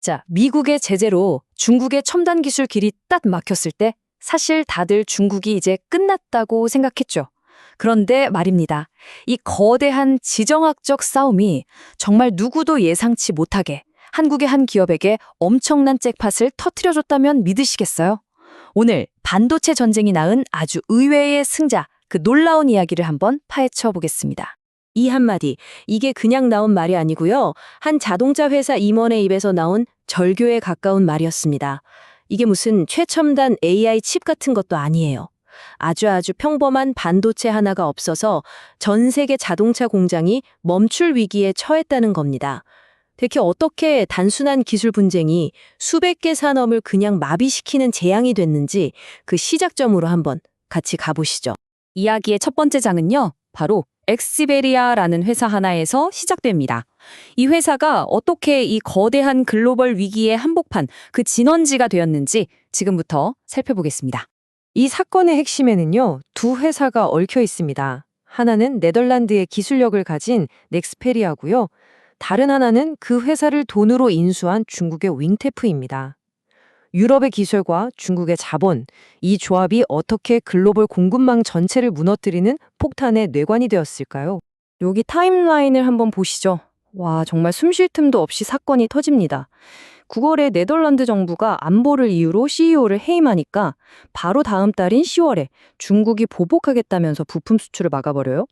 자, 미국의 제재로 중국의 첨단 기술 길이 딱 막혔을 때 사실 다들 중국이 이제 끝났다고 생각했죠. 그런데 말입니다. 이 거대한 지정학적 싸움이 정말 누구도 예상치 못하게 한국의 한 기업에게 엄청난 잭팟을 터뜨려줬다면 믿으시겠어요? 오늘 반도체 전쟁이 낳은 아주 의외의 승자, 그 놀라운 이야기를 한번 파헤쳐 보겠습니다. 이 한마디, 이게 그냥 나온 말이 아니고요. 한 자동차 회사 임원의 입에서 나온 절교에 가까운 말이었습니다. 이게 무슨 최첨단 AI 칩 같은 것도 아니에요. 아주 평범한 반도체 하나가 없어서 전 세계 자동차 공장이 멈출 위기에 처했다는 겁니다. 대체 어떻게 단순한 기술 분쟁이 수백 개 산업을 그냥 마비시키는 재앙이 됐는지 그 시작점으로 한번 같이 가보시죠. 이야기의 첫 번째 장은요, 바로 엑시베리아라는 회사 하나에서 시작됩니다. 이 회사가 어떻게 이 거대한 글로벌 위기의 한복판, 그 진원지가 되었는지 지금부터 살펴보겠습니다. 이 사건의 핵심에는요, 두 회사가 얽혀 있습니다. 하나는 네덜란드의 기술력을 가진 넥스페리아고요. 다른 하나는 그 회사를 돈으로 인수한 중국의 윙테프입니다. 유럽의 기술과 중국의 자본, 이 조합이 어떻게 글로벌 공급망 전체를 무너뜨리는 폭탄의 뇌관이 되었을까요? 여기 타임라인을 한번 보시죠. 와, 정말 숨쉴 틈도 없이 사건이 터집니다. 9월에 네덜란드 정부가 안보를 이유로 CEO를 해임하니까 바로 다음 달인 10월에 중국이 보복하겠다면서 부품 수출을 막아버려요.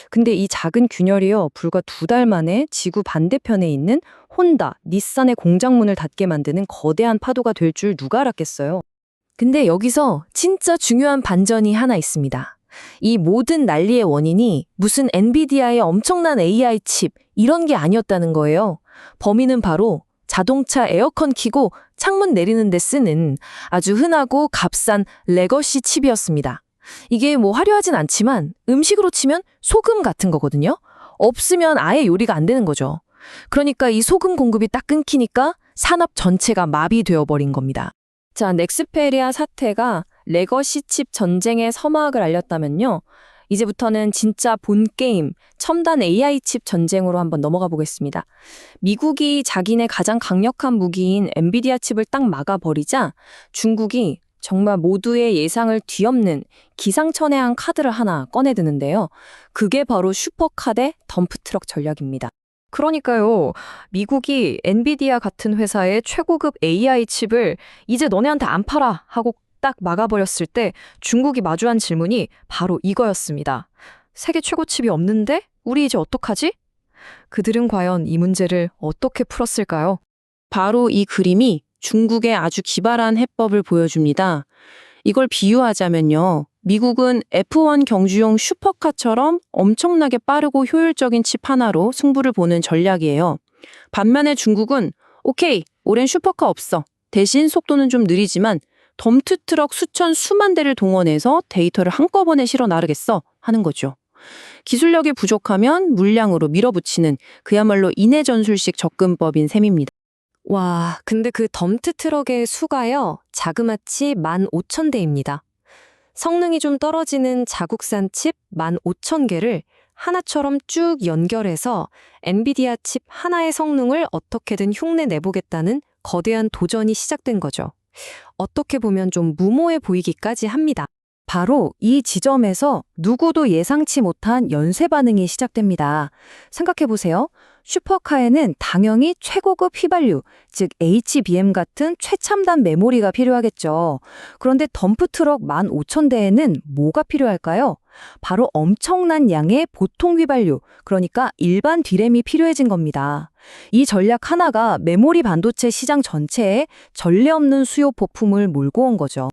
근데 이 작은 균열이요, 불과 2달 만에 지구 반대편에 있는 혼다, 닛산의 공장문을 닫게 만드는 거대한 파도가 될 줄 누가 알았겠어요. 근데 여기서 진짜 중요한 반전이 하나 있습니다. 이 모든 난리의 원인이 무슨 엔비디아의 엄청난 AI 칩 이런 게 아니었다는 거예요. 범인은 바로 자동차 에어컨 켜고 창문 내리는 데 쓰는 아주 흔하고 값싼 레거시 칩이었습니다. 이게 뭐 화려하진 않지만 음식으로 치면 소금 같은 거거든요. 없으면 아예 요리가 안 되는 거죠. 그러니까 이 소금 공급이 딱 끊기니까 산업 전체가 마비되어 버린 겁니다. 자, 넥스페리아 사태가 레거시 칩 전쟁의 서막을 알렸다면요. 이제부터는 진짜 본 게임, 첨단 AI 칩 전쟁으로 한번 넘어가 보겠습니다. 미국이 자기네 가장 강력한 무기인 엔비디아 칩을 딱 막아버리자 중국이 정말 모두의 예상을 뒤엎는 기상천외한 카드를 하나 꺼내드는데요. 그게 바로 슈퍼카 대 덤프트럭 전략입니다. 그러니까요, 미국이 엔비디아 같은 회사의 최고급 AI 칩을 이제 너네한테 안 팔아 하고 딱 막아버렸을 때 중국이 마주한 질문이 바로 이거였습니다. 세계 최고 칩이 없는데? 우리 이제 어떡하지? 그들은 과연 이 문제를 어떻게 풀었을까요? 바로 이 그림이 중국의 아주 기발한 해법을 보여줍니다. 이걸 비유하자면요. 미국은 F1 경주용 슈퍼카처럼 엄청나게 빠르고 효율적인 칩 하나로 승부를 보는 전략이에요. 반면에 중국은 오케이, 올해는 슈퍼카 없어. 대신 속도는 좀 느리지만 덤프트럭 수만 대를 동원해서 데이터를 한꺼번에 실어 나르겠어 하는 거죠. 기술력이 부족하면 물량으로 밀어붙이는 그야말로 인해전술식 접근법인 셈입니다. 와, 근데 그 덤프트럭의 수가요, 자그마치 15,000대입니다. 성능이 좀 떨어지는 자국산 칩 15,000개를 하나처럼 쭉 연결해서 엔비디아 칩 하나의 성능을 어떻게든 흉내 내보겠다는 거대한 도전이 시작된 거죠. 어떻게 보면 좀 무모해 보이기까지 합니다. 바로 이 지점에서 누구도 예상치 못한 연쇄 반응이 시작됩니다. 생각해보세요. 슈퍼카에는 당연히 최고급 휘발유, 즉 HBM 같은 최첨단 메모리가 필요하겠죠. 그런데 덤프트럭 15,000대에는 뭐가 필요할까요? 바로 엄청난 양의 보통 휘발유, 그러니까 일반 디램이 필요해진 겁니다. 이 전략 하나가 메모리 반도체 시장 전체에 전례 없는 수요 폭풍을 몰고 온 거죠.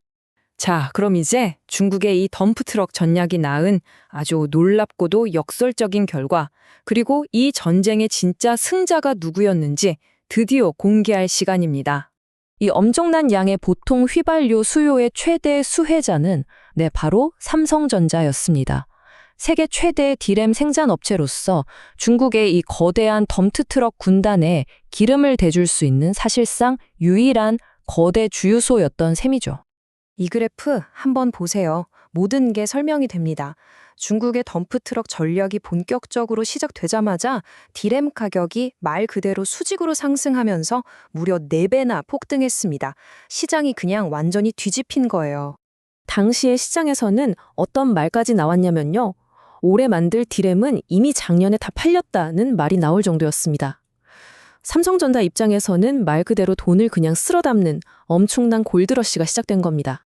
자, 그럼 이제 중국의 이 덤프트럭 전략이 낳은 아주 놀랍고도 역설적인 결과, 그리고 이 전쟁의 진짜 승자가 누구였는지 드디어 공개할 시간입니다. 이 엄청난 양의 보통 휘발유 수요의 최대 수혜자는 바로 삼성전자였습니다. 세계 최대 디램 생산업체로서 중국의 이 거대한 덤프트럭 군단에 기름을 대줄 수 있는 사실상 유일한 거대 주유소였던 셈이죠. 이 그래프 한번 보세요. 모든 게 설명이 됩니다. 중국의 덤프트럭 전략이 본격적으로 시작되자마자 디램 가격이 말 그대로 수직으로 상승하면서 무려 4배나 폭등했습니다. 시장이 그냥 완전히 뒤집힌 거예요. 당시의 시장에서는 어떤 말까지 나왔냐면요. 올해 만들 디램은 이미 작년에 다 팔렸다는 말이 나올 정도였습니다. 삼성전자 입장에서는 말 그대로 돈을 그냥 쓸어 담는 엄청난 골드러시가 시작된 겁니다.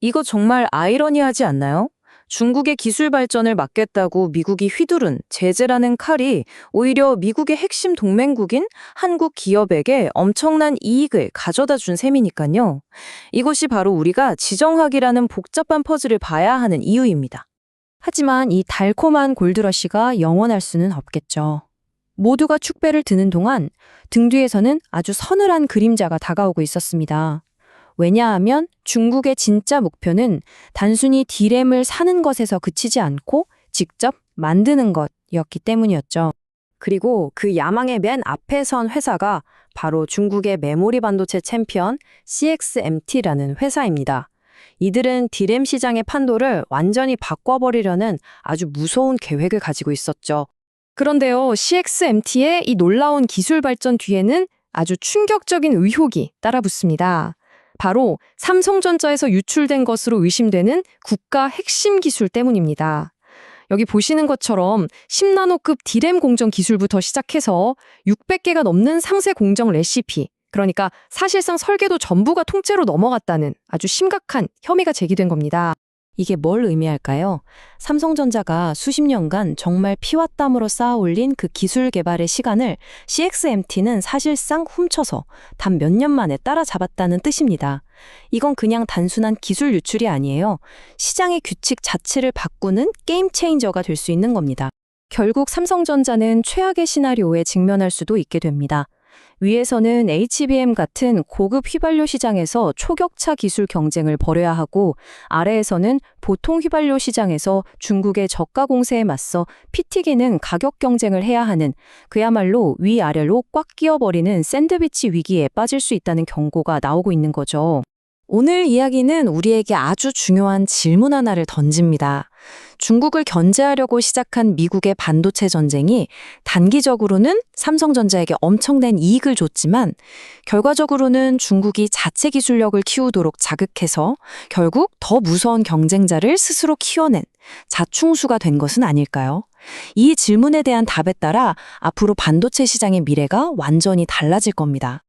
이거 정말 아이러니하지 않나요? 중국의 기술 발전을 막겠다고 미국이 휘두른 제재라는 칼이 오히려 미국의 핵심 동맹국인 한국 기업에게 엄청난 이익을 가져다 준 셈이니까요. 이것이 바로 우리가 지정학이라는 복잡한 퍼즐을 봐야 하는 이유입니다. 하지만 이 달콤한 골드러시가 영원할 수는 없겠죠. 모두가 축배를 드는 동안 등 뒤에서는 아주 서늘한 그림자가 다가오고 있었습니다. 왜냐하면 중국의 진짜 목표는 단순히 디램을 사는 것에서 그치지 않고 직접 만드는 것이었기 때문이었죠. 그리고 그 야망의 맨 앞에 선 회사가 바로 중국의 메모리 반도체 챔피언 CXMT라는 회사입니다. 이들은 디램 시장의 판도를 완전히 바꿔버리려는 아주 무서운 계획을 가지고 있었죠. 그런데요, CXMT의 이 놀라운 기술 발전 뒤에는 아주 충격적인 의혹이 따라붙습니다. 바로 삼성전자에서 유출된 것으로 의심되는 국가 핵심 기술 때문입니다. 여기 보시는 것처럼 10나노급 디램 공정 기술부터 시작해서 600개가 넘는 상세 공정 레시피, 그러니까 사실상 설계도 전부가 통째로 넘어갔다는 아주 심각한 혐의가 제기된 겁니다. 이게 뭘 의미할까요? 삼성전자가 수십 년간 정말 피와 땀으로 쌓아 올린 그 기술 개발의 시간을 CXMT는 사실상 훔쳐서 단 몇 년 만에 따라잡았다는 뜻입니다. 이건 그냥 단순한 기술 유출이 아니에요. 시장의 규칙 자체를 바꾸는 게임 체인저가 될 수 있는 겁니다. 결국 삼성전자는 최악의 시나리오에 직면할 수도 있게 됩니다. 위에서는 HBM 같은 고급 휘발유 시장에서 초격차 기술 경쟁을 벌여야 하고, 아래에서는 보통 휘발유 시장에서 중국의 저가 공세에 맞서 피 튀기는 가격 경쟁을 해야 하는, 그야말로 위아래로 꽉 끼어버리는 샌드위치 위기에 빠질 수 있다는 경고가 나오고 있는 거죠. 오늘 이야기는 우리에게 아주 중요한 질문 하나를 던집니다. 중국을 견제하려고 시작한 미국의 반도체 전쟁이 단기적으로는 삼성전자에게 엄청난 이익을 줬지만 결과적으로는 중국이 자체 기술력을 키우도록 자극해서 결국 더 무서운 경쟁자를 스스로 키워낸 자충수가 된 것은 아닐까요? 이 질문에 대한 답에 따라 앞으로 반도체 시장의 미래가 완전히 달라질 겁니다.